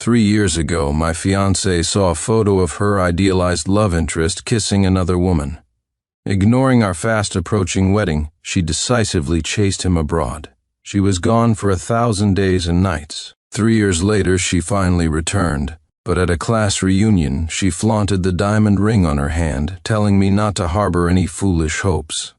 3 years ago, my fiancée saw a photo of her idealized love interest kissing another woman. Ignoring our fast-approaching wedding, she decisively chased him abroad. She was gone for 1,000 days and nights. 3 years later, she finally returned, but at a class reunion, she flaunted the diamond ring on her hand, telling me not to harbor any foolish hopes.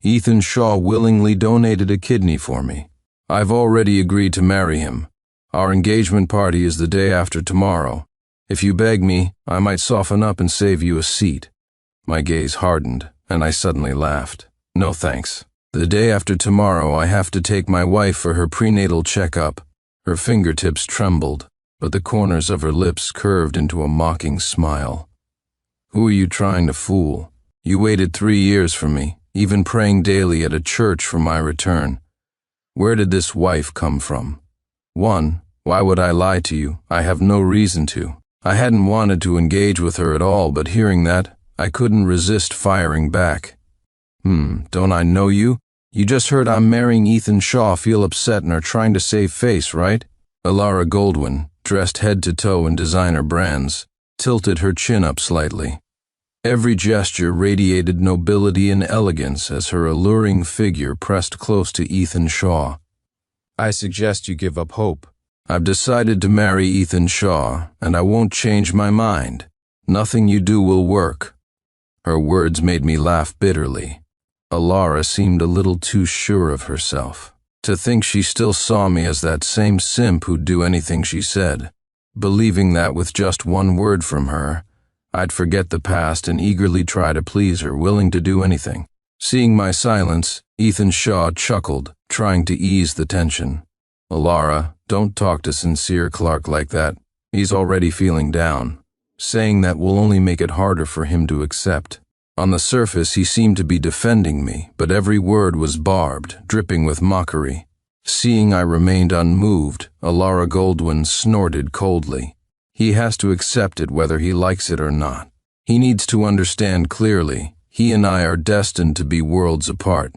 Ethan Shaw willingly donated a kidney for me. I've already agreed to marry him. Our engagement party is the day after tomorrow. If you beg me, I might soften up and save you a seat. My gaze hardened, and I suddenly laughed. No thanks. The day after tomorrow, I have to take my wife for her prenatal checkup. Her fingertips trembled, but the corners of her lips curved into a mocking smile. Who are you trying to fool? You waited 3 years for me, even praying daily at a church for my return. Where did this wife come from? 1. Why would I lie to you? I have no reason to. I hadn't wanted to engage with her at all, but hearing that, I couldn't resist firing back. Don't I know you? You just heard I'm marrying Ethan Shaw, feel upset and are trying to save face, right? Alara Goldwyn, dressed head to toe in designer brands, tilted her chin up slightly. Every gesture radiated nobility and elegance as her alluring figure pressed close to Ethan Shaw. I suggest you give up hope. I've decided to marry Ethan Shaw, and I won't change my mind. Nothing you do will work. Her words made me laugh bitterly. Alara seemed a little too sure of herself. To think she still saw me as that same simp who'd do anything she said. Believing that with just one word from her, I'd forget the past and eagerly try to please her, willing to do anything. Seeing my silence, Ethan Shaw chuckled, trying to ease the tension. Alara, don't talk to Sincere Clark like that. He's already feeling down. Saying that will only make it harder for him to accept. On the surface, he seemed to be defending me, but every word was barbed, dripping with mockery. Seeing I remained unmoved, Alara Goldwyn snorted coldly. He has to accept it whether he likes it or not. He needs to understand clearly, he and I are destined to be worlds apart.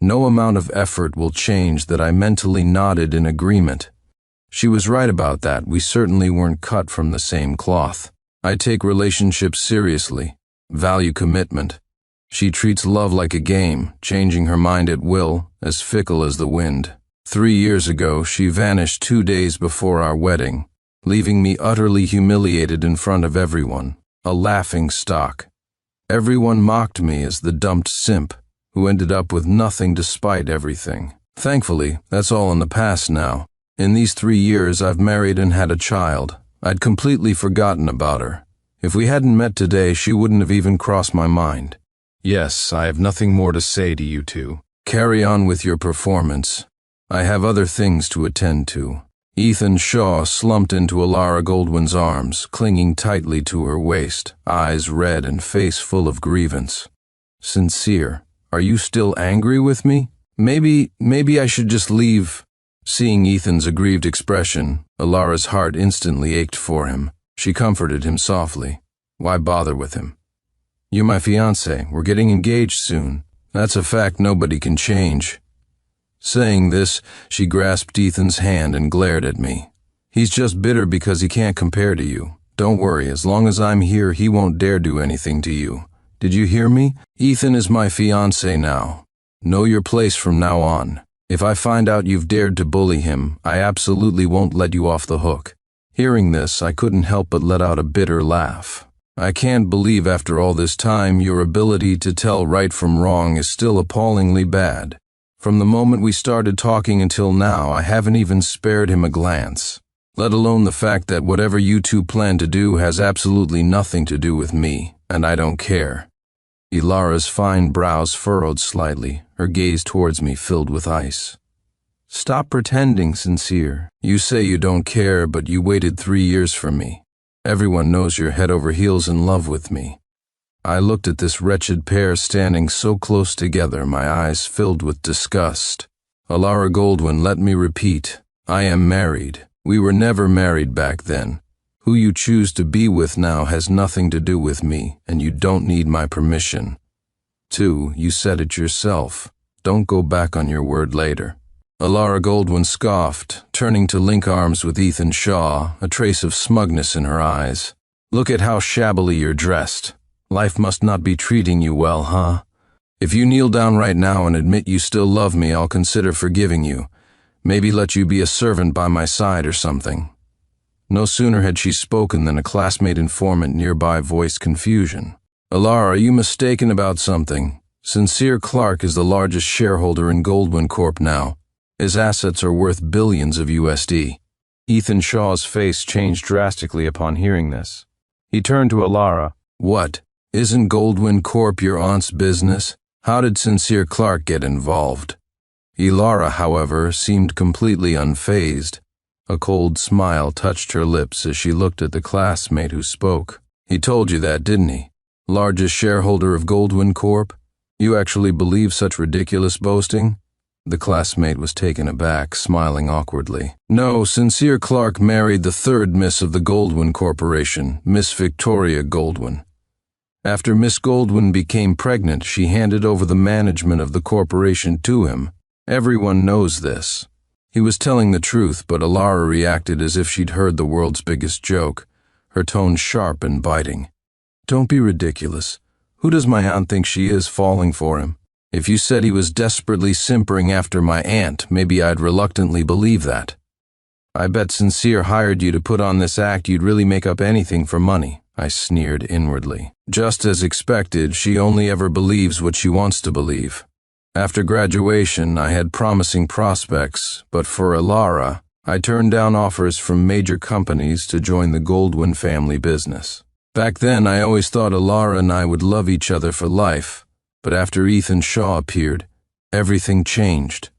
No amount of effort will change that. I mentally nodded in agreement. She was right about that. We certainly weren't cut from the same cloth. I take relationships seriously, value commitment. She treats love like a game, changing her mind at will, as fickle as the wind. 3 years ago, she vanished 2 days before our wedding, leaving me utterly humiliated in front of everyone, a laughing stock. Everyone mocked me as the dumped simp, who ended up with nothing despite everything. Thankfully, that's all in the past now. In these 3 years, I've married and had a child. I'd completely forgotten about her. If we hadn't met today, she wouldn't have even crossed my mind. Yes, I have nothing more to say to you two. Carry on with your performance. I have other things to attend to. Ethan Shaw slumped into Alara Goldwyn's arms, clinging tightly to her waist, eyes red and face full of grievance. Sincere, are you still angry with me? Maybe I should just leave. Seeing Ethan's aggrieved expression, Alara's heart instantly ached for him. She comforted him softly. Why bother with him? You're my fiancé. We're getting engaged soon. That's a fact nobody can change. Saying this, she grasped Ethan's hand and glared at me. He's just bitter because he can't compare to you. Don't worry, as long as I'm here, he won't dare do anything to you. Did you hear me? Ethan is my fiancé now. Know your place from now on. If I find out you've dared to bully him, I absolutely won't let you off the hook. Hearing this, I couldn't help but let out a bitter laugh. I can't believe after all this time your ability to tell right from wrong is still appallingly bad. From the moment we started talking until now, I haven't even spared him a glance. Let alone the fact that whatever you two plan to do has absolutely nothing to do with me, and I don't care. Alara's fine brows furrowed slightly, her gaze towards me filled with ice. Stop pretending, Sincere. You say you don't care, but you waited 3 years for me. Everyone knows you're head over heels in love with me. I looked at this wretched pair standing so close together, my eyes filled with disgust. Alara Goldwyn, let me repeat, I am married. We were never married back then. Who you choose to be with now has nothing to do with me, and you don't need my permission. 2, you said it yourself. Don't go back on your word later. Alara Goldwyn scoffed, turning to link arms with Ethan Shaw, a trace of smugness in her eyes. "Look at how shabbily you're dressed. Life must not be treating you well, huh? If you kneel down right now and admit you still love me, I'll consider forgiving you. Maybe let you be a servant by my side or something." No sooner had she spoken than a classmate informant nearby voiced confusion. "Alara, are you mistaken about something? Sincere Clark is the largest shareholder in Goldwyn Corp now. His assets are worth billions of USD. Ethan Shaw's face changed drastically upon hearing this. He turned to Alara. "What? Isn't Goldwyn Corp your aunt's business? How did Sincere Clark get involved?" Alara, however, seemed completely unfazed. A cold smile touched her lips as she looked at the classmate who spoke. "He told you that, didn't he? Largest shareholder of Goldwyn Corp? You actually believe such ridiculous boasting?" The classmate was taken aback, smiling awkwardly. "No, Sincere Clark married the third Miss of the Goldwyn Corporation, Miss Victoria Goldwyn. After Miss Goldwyn became pregnant, she handed over the management of the corporation to him. Everyone knows this." He was telling the truth, but Alara reacted as if she'd heard the world's biggest joke, her tone sharp and biting. "Don't be ridiculous. Who does my aunt think she is, falling for him? If you said he was desperately simpering after my aunt, maybe I'd reluctantly believe that. I bet Sincere hired you to put on this act. You'd really make up anything for money," I sneered inwardly. "Just as expected, she only ever believes what she wants to believe. After graduation, I had promising prospects, but for Alara, I turned down offers from major companies to join the Goldwyn family business. Back then, I always thought Alara and I would love each other for life, but after Ethan Shaw appeared, everything changed.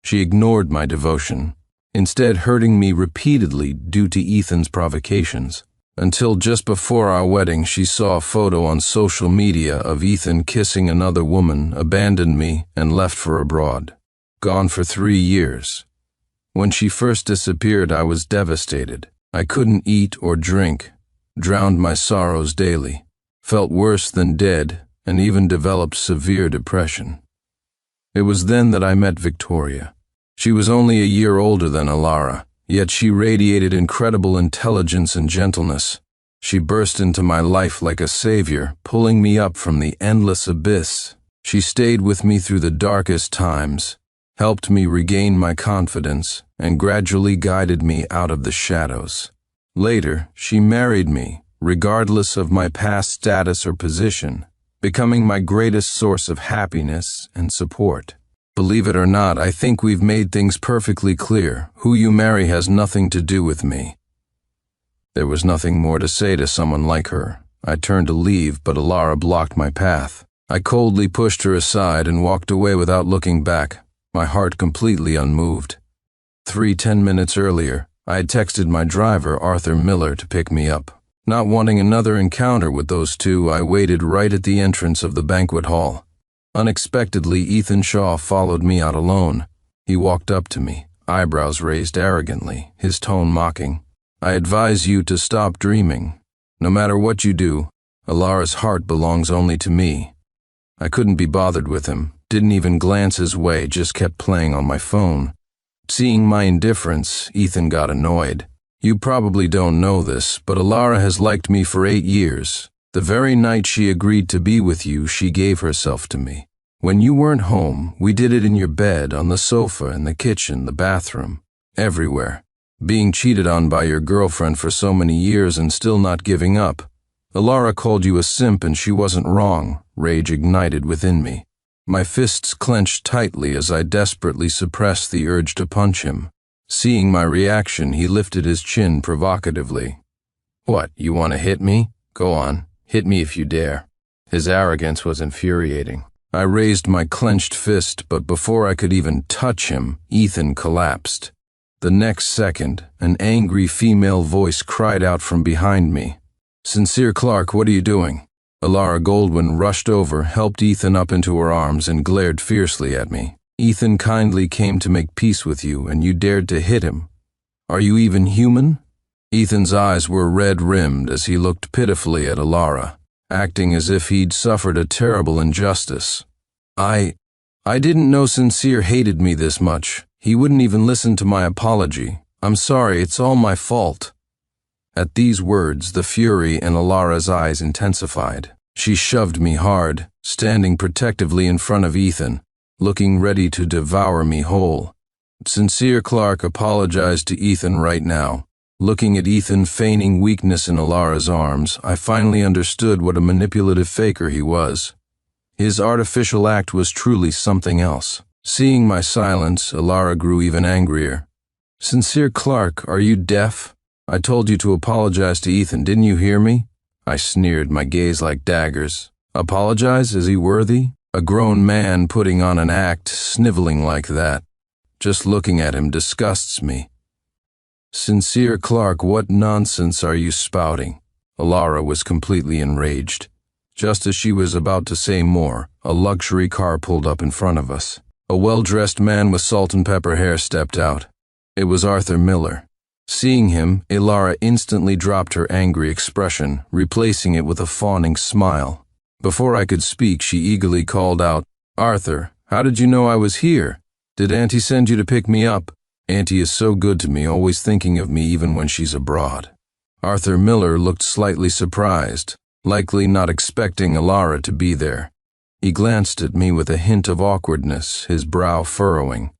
She ignored my devotion, instead hurting me repeatedly due to Ethan's provocations. Until just before our wedding, she saw a photo on social media of Ethan kissing another woman, abandoned me, and left for abroad. Gone for 3 years. When she first disappeared, I was devastated. I couldn't eat or drink, drowned my sorrows daily, felt worse than dead, and even developed severe depression. It was then that I met Victoria. She was only a year older than Alara, yet she radiated incredible intelligence and gentleness. She burst into my life like a savior, pulling me up from the endless abyss. She stayed with me through the darkest times, helped me regain my confidence, and gradually guided me out of the shadows. Later, she married me, regardless of my past status or position, becoming my greatest source of happiness and support. Believe it or not, I think we've made things perfectly clear. Who you marry has nothing to do with me." There was nothing more to say to someone like her. I turned to leave, but Alara blocked my path. I coldly pushed her aside and walked away without looking back, my heart completely unmoved. 10 minutes earlier, I had texted my driver, Arthur Miller, to pick me up. Not wanting another encounter with those two, I waited right at the entrance of the banquet hall. Unexpectedly, Ethan Shaw followed me out alone. He walked up to me, eyebrows raised arrogantly, his tone mocking. "I advise you to stop dreaming. No matter what you do, Alara's heart belongs only to me." I couldn't be bothered with him, didn't even glance his way, just kept playing on my phone. Seeing my indifference, Ethan got annoyed. "You probably don't know this, but Alara has liked me for 8 years. The very night she agreed to be with you, she gave herself to me. When you weren't home, we did it in your bed, on the sofa, in the kitchen, the bathroom, everywhere. Being cheated on by your girlfriend for so many years and still not giving up. Alara called you a simp and she wasn't wrong." Rage ignited within me. My fists clenched tightly as I desperately suppressed the urge to punch him. Seeing my reaction, he lifted his chin provocatively. "What, you want to hit me? Go on. Hit me if you dare." His arrogance was infuriating. I raised my clenched fist, but before I could even touch him, Ethan collapsed. The next second, an angry female voice cried out from behind me. "Sincere Clark, what are you doing?" Alara Goldwyn rushed over, helped Ethan up into her arms, and glared fiercely at me. "Ethan kindly came to make peace with you, and you dared to hit him. Are you even human?" Ethan's eyes were red-rimmed as he looked pitifully at Alara, acting as if he'd suffered a terrible injustice. I I didn't know Sincere hated me this much. He wouldn't even listen to my apology. I'm sorry, it's all my fault. At these words, the fury in Alara's eyes intensified. She shoved me hard, standing protectively in front of Ethan, looking ready to devour me whole. Sincere Clark apologized to Ethan right now. Looking at Ethan feigning weakness in Alara's arms, I finally understood what a manipulative faker he was. His artificial act was truly something else. Seeing my silence, Alara grew even angrier. Sincere Clark, are you deaf? I told you to apologize to Ethan, didn't you hear me? I sneered, my gaze like daggers. Apologize? Is he worthy? A grown man putting on an act, sniveling like that. Just looking at him disgusts me. Sincere Clark, what nonsense are you spouting? Alara was completely enraged. Just as she was about to say more, a luxury car pulled up in front of us. A well-dressed man with salt and pepper hair stepped out. It was Arthur Miller. Seeing him, Alara instantly dropped her angry expression, replacing it with a fawning smile. Before I could speak, she eagerly called out, Arthur, how did you know I was here? Did Auntie send you to pick me up? Auntie is so good to me, always thinking of me even when she's abroad. Arthur Miller looked slightly surprised, likely not expecting Alara to be there. He glanced at me with a hint of awkwardness, his brow furrowing.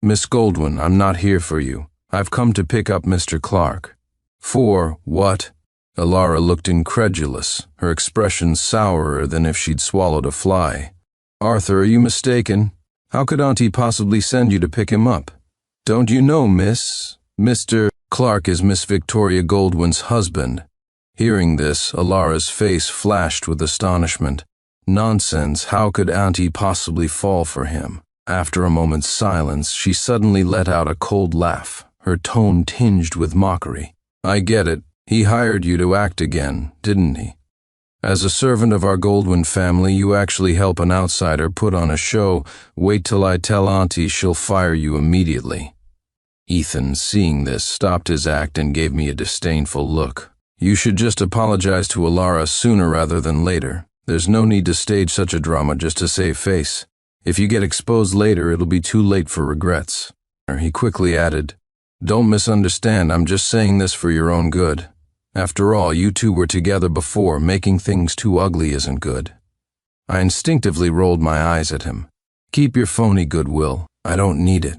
Miss Goldwyn, I'm not here for you. I've come to pick up Mr. Clark. For what? Alara looked incredulous, her expression sourer than if she'd swallowed a fly. Arthur, are you mistaken? How could Auntie possibly send you to pick him up? Don't you know, Mr. Clark is Miss Victoria Goldwyn's husband. Hearing this, Alara's face flashed with astonishment. Nonsense, how could Auntie possibly fall for him? After a moment's silence, she suddenly let out a cold laugh, her tone tinged with mockery. I get it. He hired you to act again, didn't he? As a servant of our Goldwyn family, you actually help an outsider put on a show. Wait till I tell Auntie, she'll fire you immediately. Ethan, seeing this, stopped his act and gave me a disdainful look. You should just apologize to Alara sooner rather than later. There's no need to stage such a drama just to save face. If you get exposed later, it'll be too late for regrets. He quickly added, Don't misunderstand, I'm just saying this for your own good. After all, you two were together before, making things too ugly isn't good. I instinctively rolled my eyes at him. Keep your phony goodwill, I don't need it.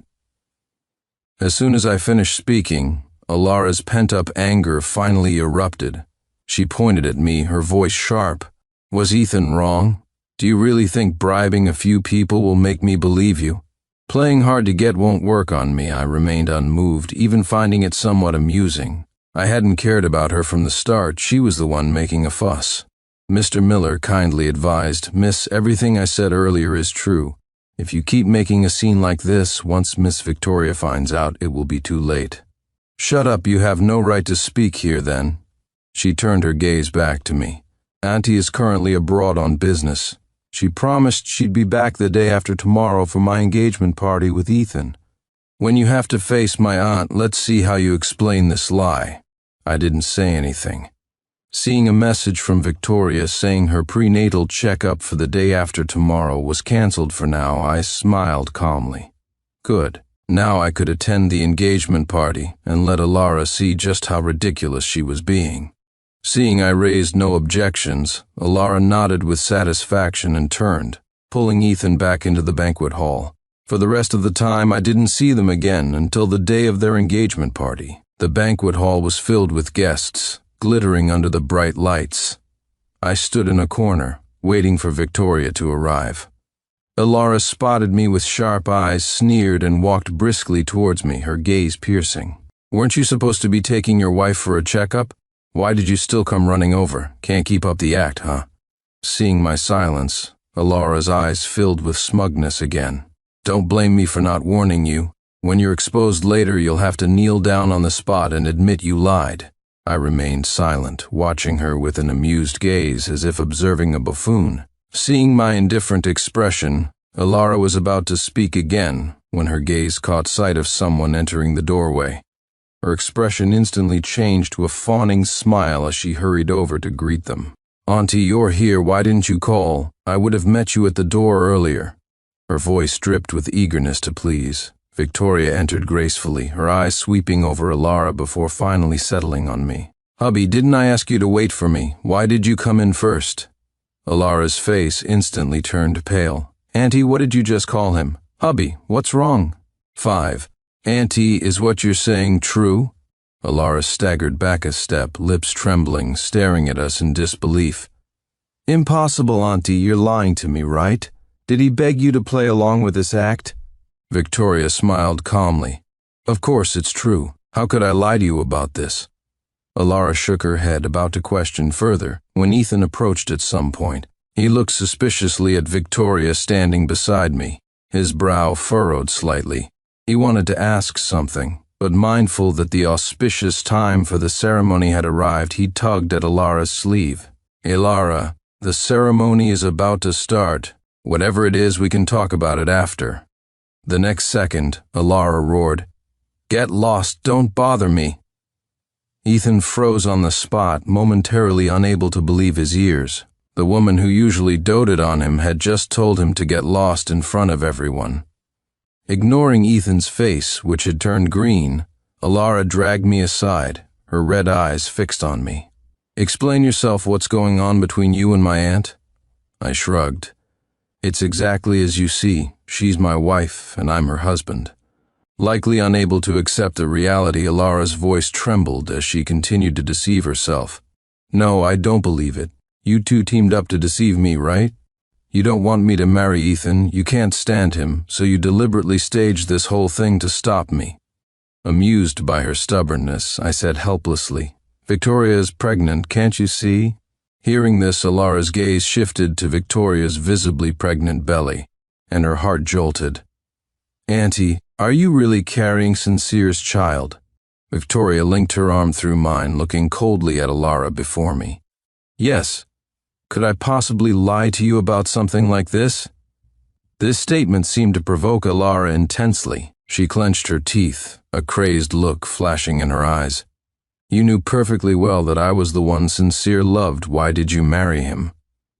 As soon as I finished speaking, Alara's pent-up anger finally erupted. She pointed at me, her voice sharp. Was Ethan wrong? Do you really think bribing a few people will make me believe you? Playing hard to get won't work on me. I remained unmoved, even finding it somewhat amusing. I hadn't cared about her from the start. She was the one making a fuss. Mr. Miller kindly advised, Miss, everything I said earlier is true. If you keep making a scene like this, once Miss Victoria finds out, it will be too late. Shut up, you have no right to speak here then. She turned her gaze back to me. Auntie is currently abroad on business. She promised she'd be back the day after tomorrow for my engagement party with Ethan. When you have to face my aunt, let's see how you explain this lie. I didn't say anything. Seeing a message from Victoria saying her prenatal checkup for the day after tomorrow was canceled for now, I smiled calmly. Good. Now I could attend the engagement party and let Alara see just how ridiculous she was being. Seeing I raised no objections, Alara nodded with satisfaction and turned, pulling Ethan back into the banquet hall. For the rest of the time, I didn't see them again until the day of their engagement party. The banquet hall was filled with guests, glittering under the bright lights. I stood in a corner, waiting for Victoria to arrive. Alara spotted me with sharp eyes, sneered, and walked briskly towards me, her gaze piercing. Weren't you supposed to be taking your wife for a checkup? Why did you still come running over? Can't keep up the act, huh? Seeing my silence, Alara's eyes filled with smugness again. Don't blame me for not warning you. When you're exposed later, you'll have to kneel down on the spot and admit you lied. I remained silent, watching her with an amused gaze as if observing a buffoon. Seeing my indifferent expression, Alara was about to speak again when her gaze caught sight of someone entering the doorway. Her expression instantly changed to a fawning smile as she hurried over to greet them. Auntie, you're here. Why didn't you call? I would have met you at the door earlier. Her voice dripped with eagerness to please. Victoria entered gracefully, her eyes sweeping over Alara before finally settling on me. "Hubby, didn't I ask you to wait for me? Why did you come in first?" Alara's face instantly turned pale. "Auntie, what did you just call him?" "Hubby, what's wrong?" 5. "Auntie, is what you're saying true?" Alara staggered back a step, lips trembling, staring at us in disbelief. "Impossible, Auntie, you're lying to me, right? Did he beg you to play along with this act?" Victoria smiled calmly. "Of course it's true. How could I lie to you about this?" Alara shook her head, about to question further, when Ethan approached at some point. He looked suspiciously at Victoria standing beside me, his brow furrowed slightly. He wanted to ask something, but mindful that the auspicious time for the ceremony had arrived, he tugged at Alara's sleeve. "Alara, the ceremony is about to start. Whatever it is, we can talk about it after." The next second, Alara roared, "Get lost, don't bother me." Ethan froze on the spot, momentarily unable to believe his ears. The woman who usually doted on him had just told him to get lost in front of everyone. Ignoring Ethan's face, which had turned green, Alara dragged me aside, her red eyes fixed on me. "Explain yourself, what's going on between you and my aunt?" I shrugged. "It's exactly as you see. She's my wife, and I'm her husband." Likely unable to accept the reality, Alara's voice trembled as she continued to deceive herself. "No, I don't believe it. You two teamed up to deceive me, right? You don't want me to marry Ethan, you can't stand him, so you deliberately staged this whole thing to stop me." Amused by her stubbornness, I said helplessly, "Victoria is pregnant, can't you see?" Hearing this, Alara's gaze shifted to Victoria's visibly pregnant belly, and her heart jolted. "Auntie, are you really carrying Sincere's child?" Victoria linked her arm through mine, looking coldly at Alara before me. "Yes. Could I possibly lie to you about something like this?" This statement seemed to provoke Alara intensely. She clenched her teeth, a crazed look flashing in her eyes. "You knew perfectly well that I was the one Sincere loved. Why did you marry him?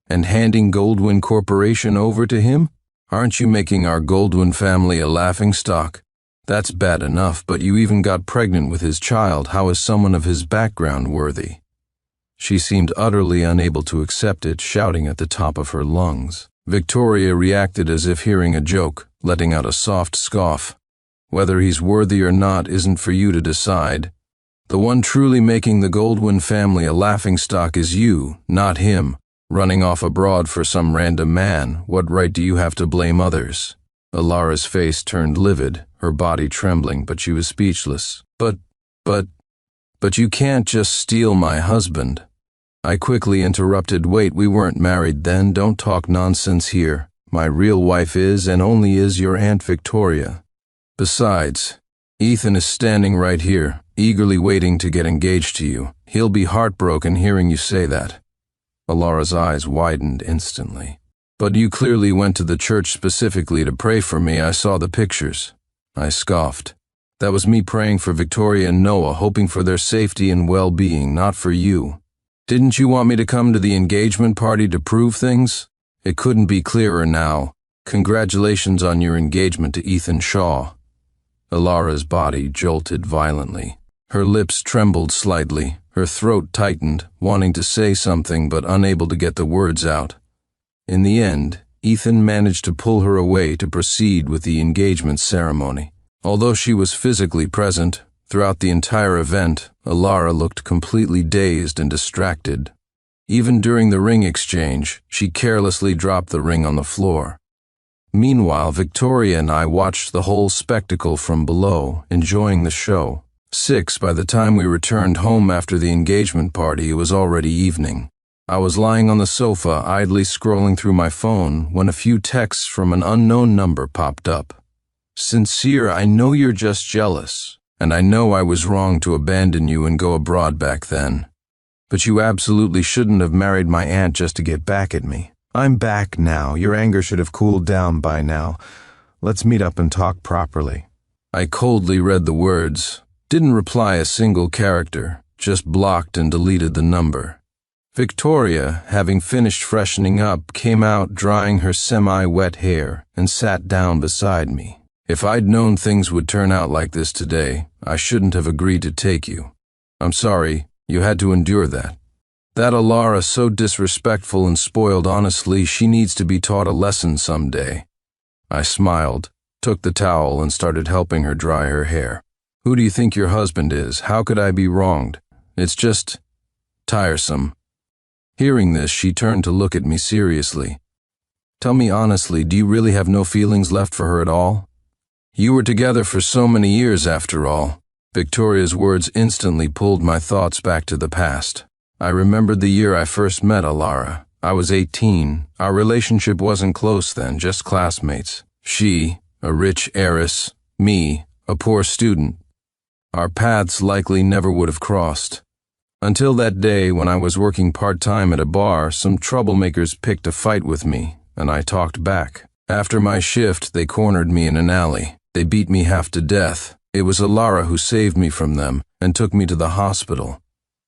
And handing Goldwyn Corporation over to him? Aren't you making our Goldwyn family a laughingstock? That's bad enough, but you even got pregnant with his child. How is someone of his background worthy?" She seemed utterly unable to accept it, shouting at the top of her lungs. Victoria reacted as if hearing a joke, letting out a soft scoff. "Whether he's worthy or not isn't for you to decide. The one truly making the Goldwyn family a laughingstock is you, not him. Running off abroad for some random man, what right do you have to blame others?" Alara's face turned livid, her body trembling, but she was speechless. But you can't just steal my husband." I quickly interrupted. "Wait, we weren't married then. Don't talk nonsense here. My real wife is and only is your Aunt Victoria. Besides, Ethan is standing right here, eagerly waiting to get engaged to you. He'll be heartbroken hearing you say that." Alara's eyes widened instantly. "But you clearly went to the church specifically to pray for me. I saw the pictures." I scoffed. "That was me praying for Victoria and Noah, hoping for their safety and well-being, not for you. Didn't you want me to come to the engagement party to prove things? It couldn't be clearer now. Congratulations on your engagement to Ethan Shaw." Alara's body jolted violently. Her lips trembled slightly, her throat tightened, wanting to say something but unable to get the words out. In the end, Ethan managed to pull her away to proceed with the engagement ceremony. Although she was physically present, throughout the entire event, Alara looked completely dazed and distracted. Even during the ring exchange, she carelessly dropped the ring on the floor. Meanwhile, Victoria and I watched the whole spectacle from below, enjoying the show. 6. By the time we returned home after the engagement party, it was already evening. I was lying on the sofa, idly scrolling through my phone, when a few texts from an unknown number popped up. "Sincere, I know you're just jealous, and I know I was wrong to abandon you and go abroad back then. But you absolutely shouldn't have married my aunt just to get back at me. I'm back now. Your anger should have cooled down by now. Let's meet up and talk properly." I coldly read the words, didn't reply a single character, just blocked and deleted the number. Victoria, having finished freshening up, came out drying her semi-wet hair and sat down beside me. If I'd known things would turn out like this today, I shouldn't have agreed to take you. I'm sorry, you had to endure that. That Alara so disrespectful and spoiled, honestly, she needs to be taught a lesson someday. I smiled, took the towel and started helping her dry her hair. Who do you think your husband is? How could I be wronged? It's just tiresome. Hearing this, she turned to look at me seriously. Tell me honestly, do you really have no feelings left for her at all? You were together for so many years after all. Victoria's words instantly pulled my thoughts back to the past. I remembered the year I first met Alara. I was 18. Our relationship wasn't close then, just classmates. She, a rich heiress, me, a poor student. Our paths likely never would have crossed. Until that day when I was working part-time at a bar, some troublemakers picked a fight with me, and I talked back. After my shift, they cornered me in an alley. They beat me half to death. It was Alara who saved me from them and took me to the hospital.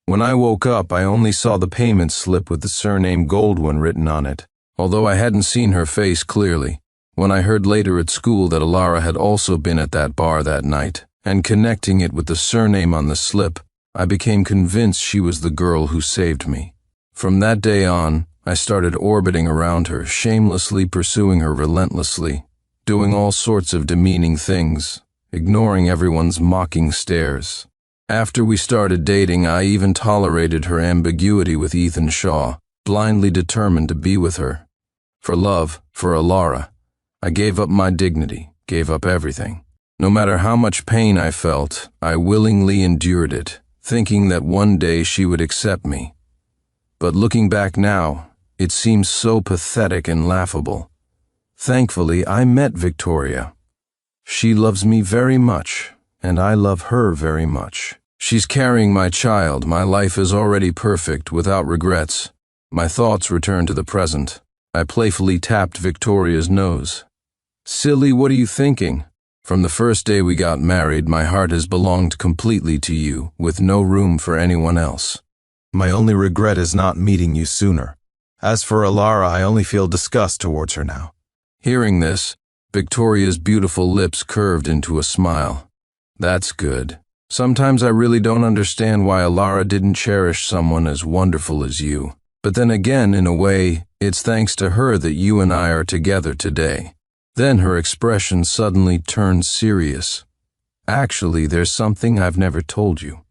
When I woke up, I only saw the payment slip with the surname Goldwyn written on it, although I hadn't seen her face clearly. When I heard later at school that Alara had also been at that bar that night, and connecting it with the surname on the slip, I became convinced she was the girl who saved me. From that day on, I started orbiting around her, shamelessly pursuing her relentlessly, doing all sorts of demeaning things, ignoring everyone's mocking stares. After we started dating, I even tolerated her ambiguity with Ethan Shaw, blindly determined to be with her. For love, for Alara, I gave up my dignity, gave up everything. No matter how much pain I felt, I willingly endured it, thinking that one day she would accept me. But looking back now, it seems so pathetic and laughable. Thankfully, I met Victoria. She loves me very much, and I love her very much. She's carrying my child. My life is already perfect, without regrets. My thoughts return to the present. I playfully tapped Victoria's nose. Silly, what are you thinking? From the first day we got married, my heart has belonged completely to you, with no room for anyone else. My only regret is not meeting you sooner. As for Alara, I only feel disgust towards her now. Hearing this, Victoria's beautiful lips curved into a smile. That's good. Sometimes I really don't understand why Alara didn't cherish someone as wonderful as you. But then again, in a way, it's thanks to her that you and I are together today. Then her expression suddenly turned serious. Actually, there's something I've never told you.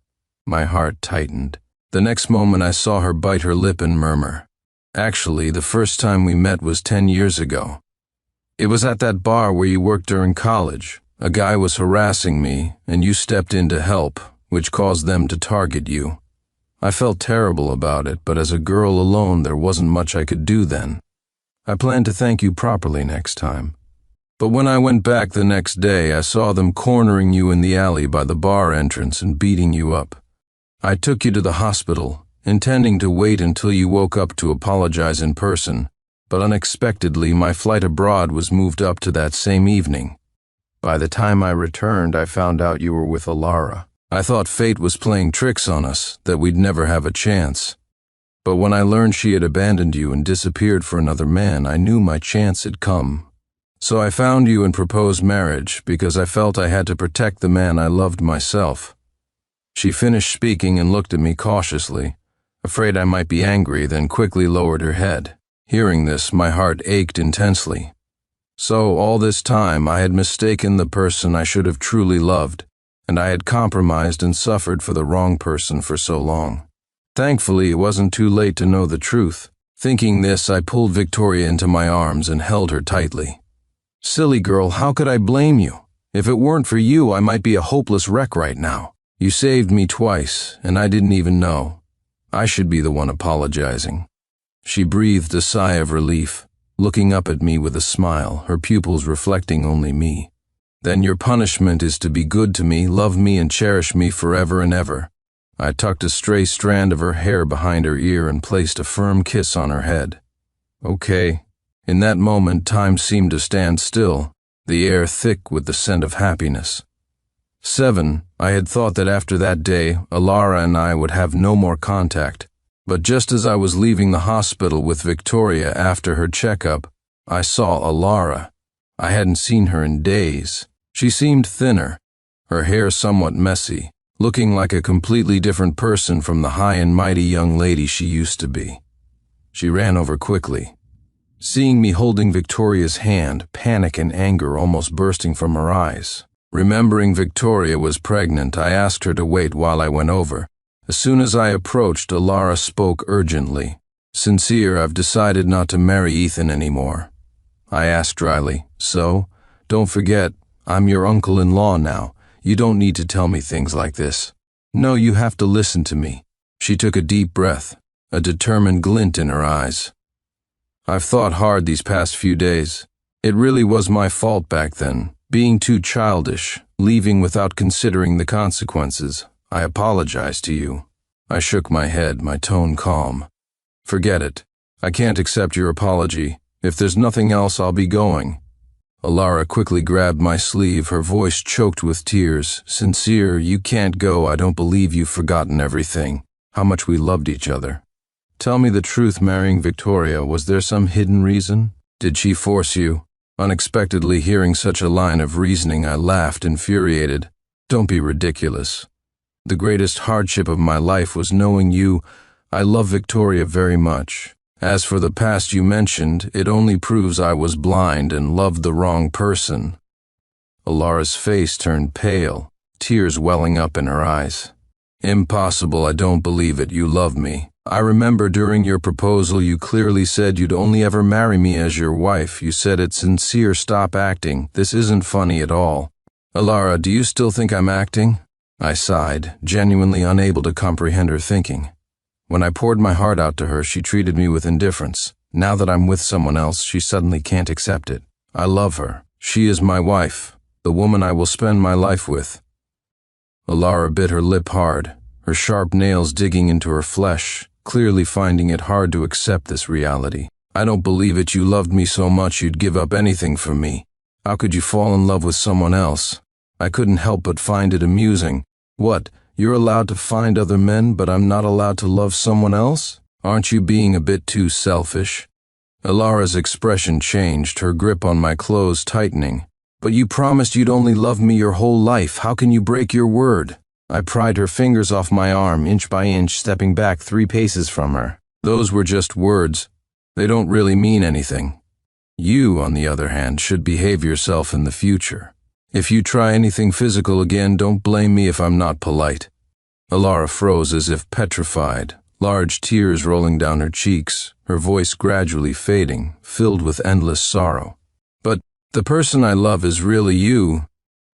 My heart tightened. The next moment I saw her bite her lip and murmur. Actually, the first time we met was 10 years ago. It was at that bar where you worked during college. A guy was harassing me, and you stepped in to help, which caused them to target you. I felt terrible about it, but as a girl alone, there wasn't much I could do then. I plan to thank you properly next time. But when I went back the next day, I saw them cornering you in the alley by the bar entrance and beating you up. I took you to the hospital, intending to wait until you woke up to apologize in person, but unexpectedly my flight abroad was moved up to that same evening. By the time I returned, I found out you were with Alara. I thought fate was playing tricks on us, that we'd never have a chance. But when I learned she had abandoned you and disappeared for another man, I knew my chance had come. So I found you and proposed marriage because I felt I had to protect the man I loved myself. She finished speaking and looked at me cautiously, afraid I might be angry, then quickly lowered her head. Hearing this, my heart ached intensely. So all this time I had mistaken the person I should have truly loved, and I had compromised and suffered for the wrong person for so long. Thankfully, it wasn't too late to know the truth. Thinking this, I pulled Victoria into my arms and held her tightly. Silly girl, how could I blame you? If it weren't for you, I might be a hopeless wreck right now. You saved me twice, and I didn't even know. I should be the one apologizing. She breathed a sigh of relief, looking up at me with a smile, her pupils reflecting only me. Then your punishment is to be good to me, love me, and cherish me forever and ever. I tucked a stray strand of her hair behind her ear and placed a firm kiss on her head. Okay. In that moment, time seemed to stand still, the air thick with the scent of happiness. 7. I had thought that after that day, Alara and I would have no more contact, But just as I was leaving the hospital with Victoria after her checkup, I saw Alara. I hadn't seen her in days. She seemed thinner, her hair somewhat messy, looking like a completely different person from the high and mighty young lady she used to be. She ran over quickly. Seeing me holding Victoria's hand, panic and anger almost bursting from her eyes. Remembering Victoria was pregnant, I asked her to wait while I went over. As soon as I approached, Alara spoke urgently. "Sincere, I've decided not to marry Ethan anymore." I asked dryly, "So? Don't forget, I'm your uncle-in-law now. You don't need to tell me things like this." "No, you have to listen to me." She took a deep breath, a determined glint in her eyes. "I've thought hard these past few days. It really was my fault back then, being too childish, leaving without considering the consequences. I apologize to you." I shook my head, my tone calm. "Forget it. I can't accept your apology. If there's nothing else, I'll be going." Alara quickly grabbed my sleeve, her voice choked with tears. "Sincere, you can't go. I don't believe you've forgotten everything, how much we loved each other. Tell me the truth, marrying Victoria, was there some hidden reason? Did she force you?" Unexpectedly hearing such a line of reasoning, I laughed, infuriated. "Don't be ridiculous. The greatest hardship of my life was knowing you. I love Victoria very much. As for the past you mentioned, it only proves I was blind and loved the wrong person." Alara's face turned pale, tears welling up in her eyes. "Impossible, I don't believe it. You love me. I remember during your proposal you clearly said you'd only ever marry me as your wife. You said it sincere. Stop acting. This isn't funny at all." "Alara, do you still think I'm acting?" I sighed, genuinely unable to comprehend her thinking. When I poured my heart out to her, she treated me with indifference. Now that I'm with someone else, she suddenly can't accept it. I love her. She is my wife, the woman I will spend my life with. Alara bit her lip hard, her sharp nails digging into her flesh, clearly finding it hard to accept this reality. "I don't believe it. You loved me so much you'd give up anything for me. How could you fall in love with someone else?" I couldn't help but find it amusing. "What? You're allowed to find other men, but I'm not allowed to love someone else? Aren't you being a bit too selfish?" Alara's expression changed, her grip on my clothes tightening. "But you promised you'd only love me your whole life. How can you break your word?" I pried her fingers off my arm, inch by inch, stepping back 3 paces from her. "Those were just words. They don't really mean anything. You, on the other hand, should behave yourself in the future. If you try anything physical again, don't blame me if I'm not polite." Alara froze as if petrified, large tears rolling down her cheeks, her voice gradually fading, filled with endless sorrow. "But the person I love is really you."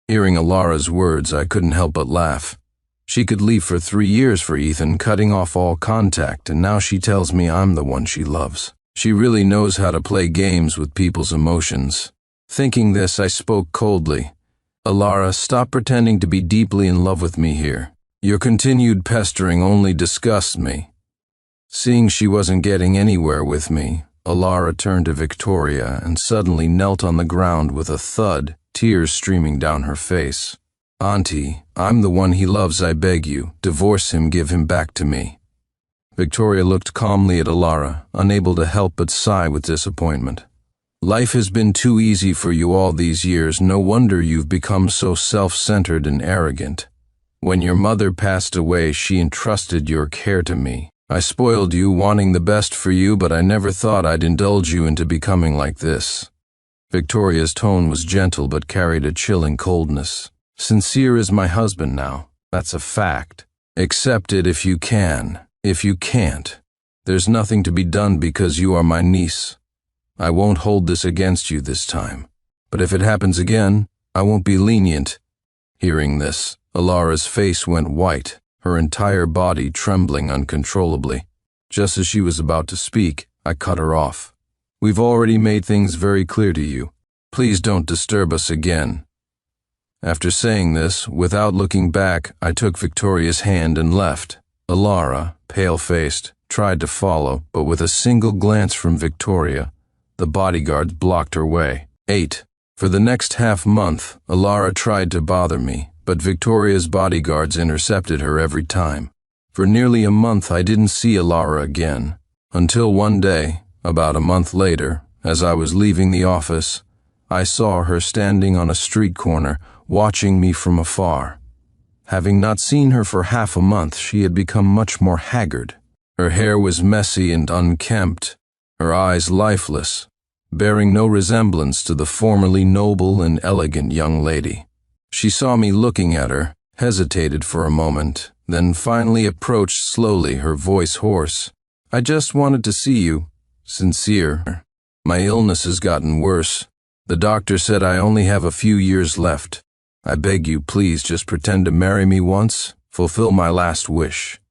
Hearing Alara's words, I couldn't help but laugh. She could leave for 3 years for Ethan, cutting off all contact, and now she tells me I'm the one she loves. She really knows how to play games with people's emotions. Thinking this, I spoke coldly. "Alara, stop pretending to be deeply in love with me here. Your continued pestering only disgusts me." Seeing she wasn't getting anywhere with me, Alara turned to Victoria and suddenly knelt on the ground with a thud, tears streaming down her face. "Auntie, I'm the one he loves, I beg you. Divorce him, give him back to me." Victoria looked calmly at Alara, unable to help but sigh with disappointment. "Life has been too easy for you all these years. No wonder you've become so self-centered and arrogant. When your mother passed away, she entrusted your care to me. I spoiled you, wanting the best for you, but I never thought I'd indulge you into becoming like this." Victoria's tone was gentle but carried a chilling coldness. "Sincere is my husband now. That's a fact. Accept it if you can. If you can't, there's nothing to be done because you are my niece. I won't hold this against you this time, but if it happens again, I won't be lenient." Hearing this, Alara's face went white, her entire body trembling uncontrollably. Just as she was about to speak, I cut her off. "We've already made things very clear to you. Please don't disturb us again." After saying this, without looking back, I took Victoria's hand and left. Alara, pale-faced, tried to follow, but with a single glance from Victoria, the bodyguards blocked her way. 8. For the next half-month, Alara tried to bother me, but Victoria's bodyguards intercepted her every time. For nearly a month I didn't see Alara again, until one day, about a month later, as I was leaving the office, I saw her standing on a street corner, watching me from afar. Having not seen her for half a month, she had become much more haggard. Her hair was messy and unkempt, her eyes lifeless, bearing no resemblance to the formerly noble and elegant young lady. She saw me looking at her, hesitated for a moment, then finally approached slowly, her voice hoarse. "I just wanted to see you. Sincere. My illness has gotten worse. The doctor said I only have a few years left. I beg you, please just pretend to marry me once, fulfill my last wish."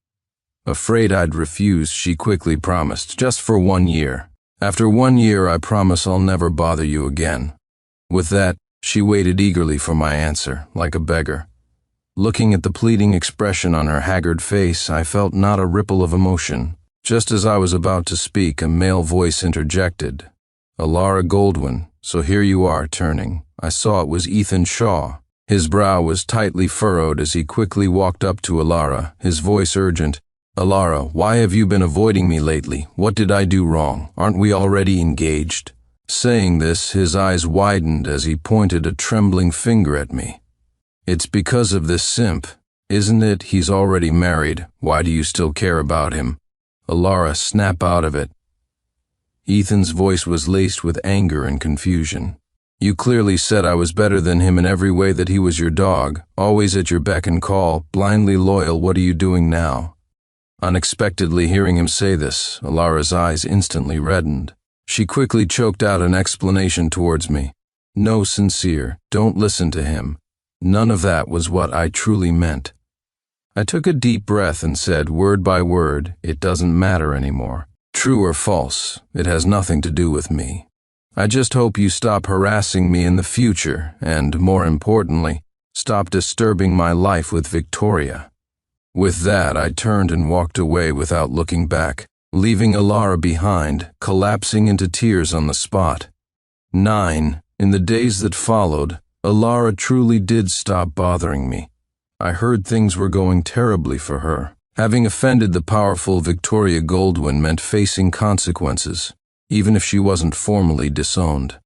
Afraid I'd refuse, she quickly promised, "Just for 1 year. After 1 year, I promise I'll never bother you again." With that, she waited eagerly for my answer, like a beggar. Looking at the pleading expression on her haggard face, I felt not a ripple of emotion. Just as I was about to speak, a male voice interjected. "Alara Goldwyn, so here you are turning." I saw it was Ethan Shaw. His brow was tightly furrowed as he quickly walked up to Alara, his voice urgent. "Alara, why have you been avoiding me lately? What did I do wrong? Aren't we already engaged?" Saying this, his eyes widened as he pointed a trembling finger at me. "It's because of this simp, isn't it? He's already married. Why do you still care about him? Alara, snap out of it." Ethan's voice was laced with anger and confusion. "You clearly said I was better than him in every way, that he was your dog, always at your beck and call, blindly loyal. What are you doing now?" Unexpectedly hearing him say this, Alara's eyes instantly reddened. She quickly choked out an explanation towards me. "No, Sincere, don't listen to him. None of that was what I truly meant." I took a deep breath and said, word by word, "It doesn't matter anymore. True or false, it has nothing to do with me. I just hope you stop harassing me in the future and, more importantly, stop disturbing my life with Victoria." With that, I turned and walked away without looking back, leaving Alara behind, collapsing into tears on the spot. 9. In the days that followed, Alara truly did stop bothering me. I heard things were going terribly for her. Having offended the powerful Victoria Goldwyn meant facing consequences, even if she wasn't formally disowned.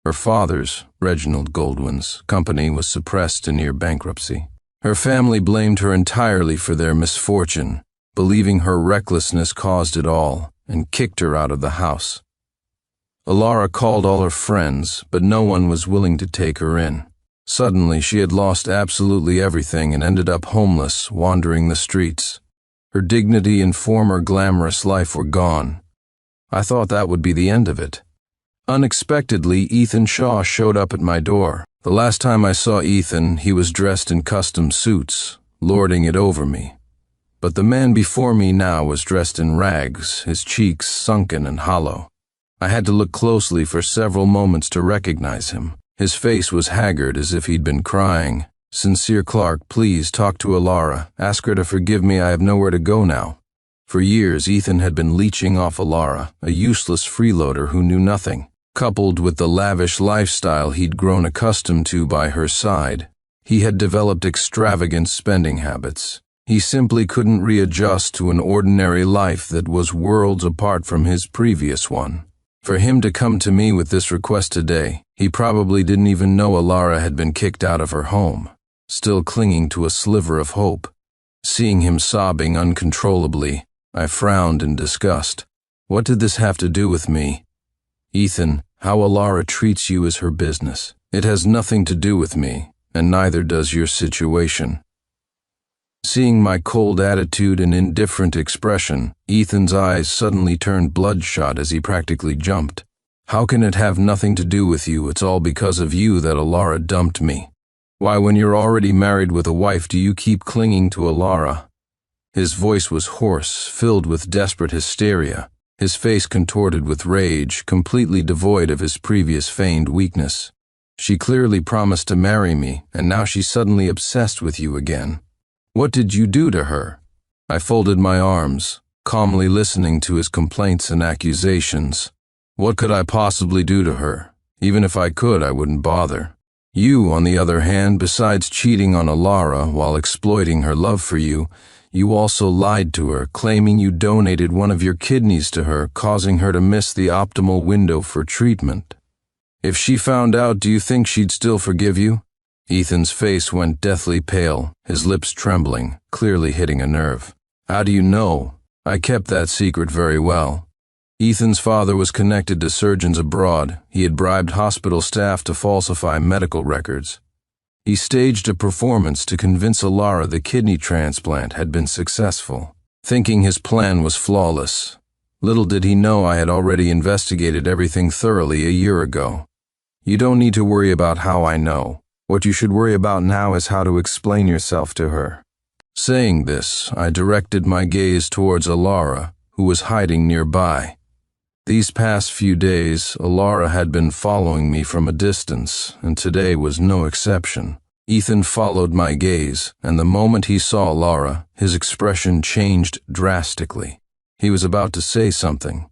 Her father's, Reginald Goldwyn's, company was suppressed in near bankruptcy. Her family blamed her entirely for their misfortune, believing her recklessness caused it all, and kicked her out of the house. Alara called all her friends, but no one was willing to take her in. Suddenly, she had lost absolutely everything and ended up homeless, wandering the streets. Her dignity and former glamorous life were gone. I thought that would be the end of it. Unexpectedly, Ethan Shaw showed up at my door. The last time I saw Ethan, he was dressed in custom suits, lording it over me. But the man before me now was dressed in rags, his cheeks sunken and hollow. I had to look closely for several moments to recognize him. His face was haggard as if he'd been crying. "Sincere Clark, please talk to Alara. Ask her to forgive me. I have nowhere to go now." For years, Ethan had been leeching off Alara, a useless freeloader who knew nothing. Coupled with the lavish lifestyle he'd grown accustomed to by her side, he had developed extravagant spending habits. He simply couldn't readjust to an ordinary life that was worlds apart from his previous one. For him to come to me with this request today, he probably didn't even know Alara had been kicked out of her home, still clinging to a sliver of hope. Seeing him sobbing uncontrollably, I frowned in disgust. What did this have to do with me? "Ethan, how Alara treats you is her business. It has nothing to do with me, and neither does your situation." Seeing my cold attitude and indifferent expression, Ethan's eyes suddenly turned bloodshot as he practically jumped. "How can it have nothing to do with you? It's all because of you that Alara dumped me. Why, when you're already married with a wife, do you keep clinging to Alara?" His voice was hoarse, filled with desperate hysteria. His face contorted with rage, completely devoid of his previous feigned weakness. "She clearly promised to marry me, and now she's suddenly obsessed with you again. What did you do to her?" I folded my arms, calmly listening to his complaints and accusations. What could I possibly do to her? Even if I could, I wouldn't bother. You, on the other hand, besides cheating on Alara while exploiting her love for you, You also lied to her, claiming you donated one of your kidneys to her, causing her to miss the optimal window for treatment. If she found out, do you think she'd still forgive you?" Ethan's face went deathly pale, his lips trembling, clearly hitting a nerve. "How do you know? I kept that secret very well." Ethan's father was connected to surgeons abroad. He had bribed hospital staff to falsify medical records. He staged a performance to convince Alara the kidney transplant had been successful, thinking his plan was flawless. Little did he know I had already investigated everything thoroughly a year ago. "You don't need to worry about how I know. What you should worry about now is how to explain yourself to her." Saying this, I directed my gaze towards Alara, who was hiding nearby. These past few days, Alara had been following me from a distance, and today was no exception. Ethan followed my gaze, and the moment he saw Alara, his expression changed drastically. He was about to say something.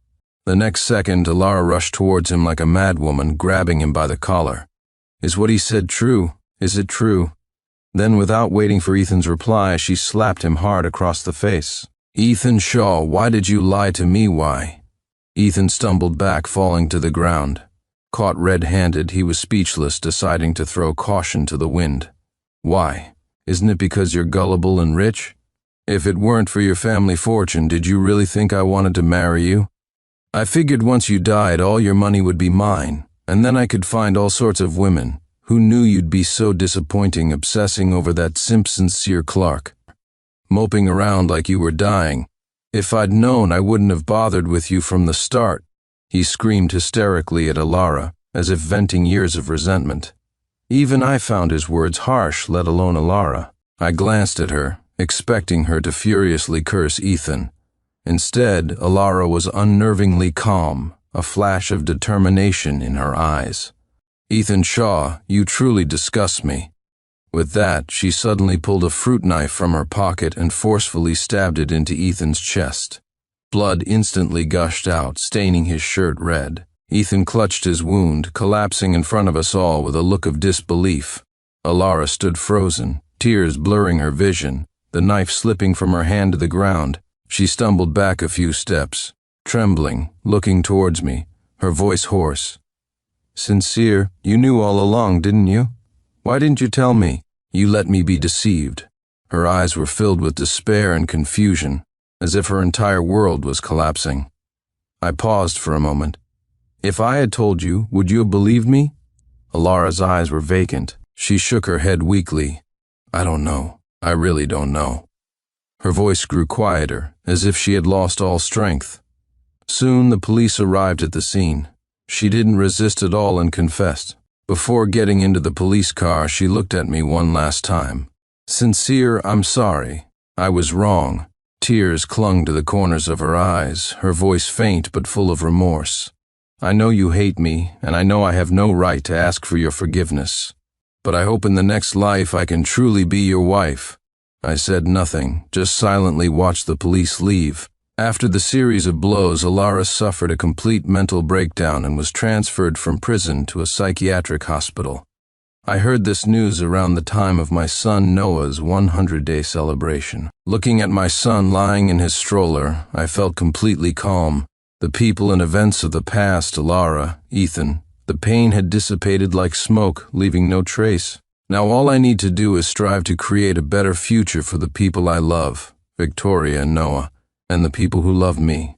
The next second, Alara rushed towards him like a madwoman, grabbing him by the collar. "Is what he said true? Is it true?" Then, without waiting for Ethan's reply, she slapped him hard across the face. "Ethan Shaw, why did you lie to me? Why?" Ethan stumbled back, falling to the ground. Caught red-handed, he was speechless, deciding to throw caution to the wind. "Why? Isn't it because you're gullible and rich? If it weren't for your family fortune, did you really think I wanted to marry you? I figured once you died, all your money would be mine, and then I could find all sorts of women. Who knew you'd be so disappointing, obsessing over that simp Sincere Clark, moping around like you were dying. If I'd known, I wouldn't have bothered with you from the start." He screamed hysterically at Alara, as if venting years of resentment. Even I found his words harsh, let alone Alara. I glanced at her, expecting her to furiously curse Ethan. Instead, Alara was unnervingly calm, a flash of determination in her eyes. "Ethan Shaw, you truly disgust me." With that, she suddenly pulled a fruit knife from her pocket and forcefully stabbed it into Ethan's chest. Blood instantly gushed out, staining his shirt red. Ethan clutched his wound, collapsing in front of us all with a look of disbelief. Alara stood frozen, tears blurring her vision, the knife slipping from her hand to the ground. She stumbled back a few steps, trembling, looking towards me, her voice hoarse. "Sincere, you knew all along, didn't you? Why didn't you tell me? You let me be deceived." Her eyes were filled with despair and confusion, as if her entire world was collapsing. I paused for a moment. "If I had told you, would you have believed me?" Alara's eyes were vacant. She shook her head weakly. "I don't know. I really don't know." Her voice grew quieter, as if she had lost all strength. Soon the police arrived at the scene. She didn't resist at all and confessed. Before getting into the police car, she looked at me one last time. "Sincere, I'm sorry. I was wrong." Tears clung to the corners of her eyes, her voice faint but full of remorse. "I know you hate me, and I know I have no right to ask for your forgiveness. But I hope in the next life I can truly be your wife." I said nothing, just silently watched the police leave. After the series of blows, Alara suffered a complete mental breakdown and was transferred from prison to a psychiatric hospital. I heard this news around the time of my son Noah's 100-day celebration. Looking at my son lying in his stroller, I felt completely calm. The people and events of the past, Alara, Ethan, the pain had dissipated like smoke, leaving no trace. Now all I need to do is strive to create a better future for the people I love, Victoria and Noah, and the people who love me.